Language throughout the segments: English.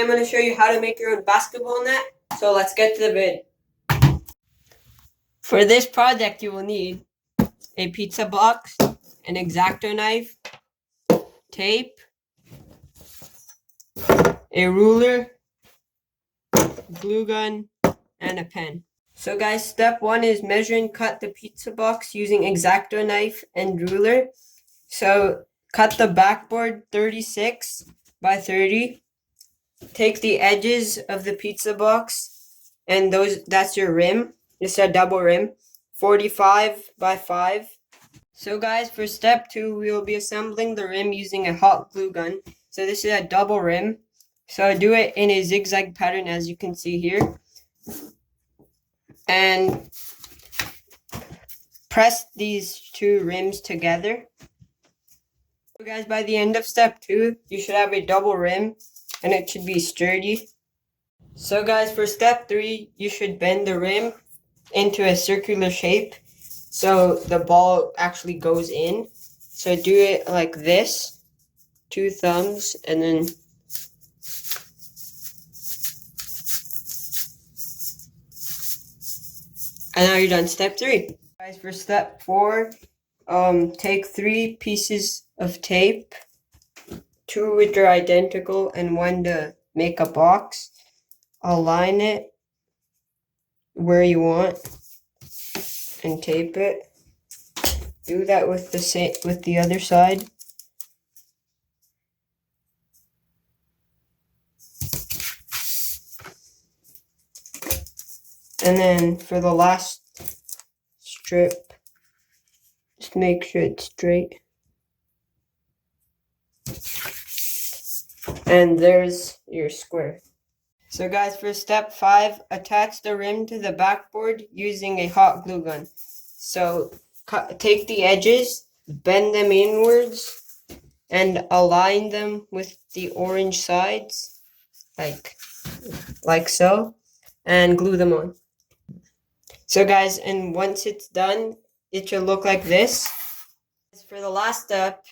I'm going to show you how to make your own basketball net. So let's get to the vid. For this project, you will need a pizza box, an X-Acto knife, tape, a ruler, glue gun, and a pen. So guys, step 1 is measure and cut the pizza box using X-Acto knife and ruler. So cut the backboard 36 by 30. Take the edges of the pizza box and that's your rim. It's a double rim. 45 by 5. So guys, for step 2, we will be assembling the rim using a hot glue gun. So this is a double rim. So do it in a zigzag pattern as you can see here. And press these two rims together. So guys, by the end of step 2, you should have a double rim and it should be sturdy. So guys, for step 3, you should bend the rim into a circular shape so the ball actually goes in. So do it like this, 2 thumbs, and then now you're done. Step 3. Guys, for step 4, take 3 pieces of tape, 2 which are identical and 1 to make a box. Align it where you want and tape it. Do that with the other side. And then for the last strip, just make sure it's straight. And there's your square. So guys, for step 5, attach the rim to the backboard using a hot glue gun. So take the edges, bend them inwards, and align them with the orange sides, like so, and glue them on. So guys, and once it's done, it should look like this. For the last step,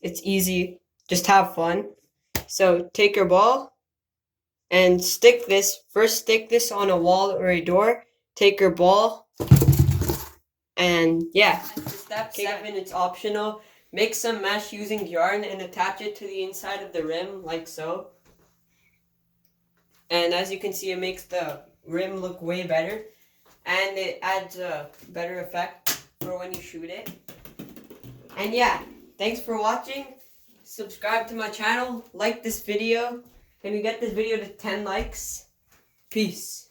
it's easy, just have fun. So take your ball and stick this on a wall or a door. Take your ball, and yeah. For step 7, it's optional. Make some mesh using yarn and attach it to the inside of the rim, like so. And as you can see, it makes the rim look way better. And it adds a better effect for when you shoot it. And yeah, thanks for watching. Subscribe to my channel, like this video. Can we get this video to 10 likes? Peace.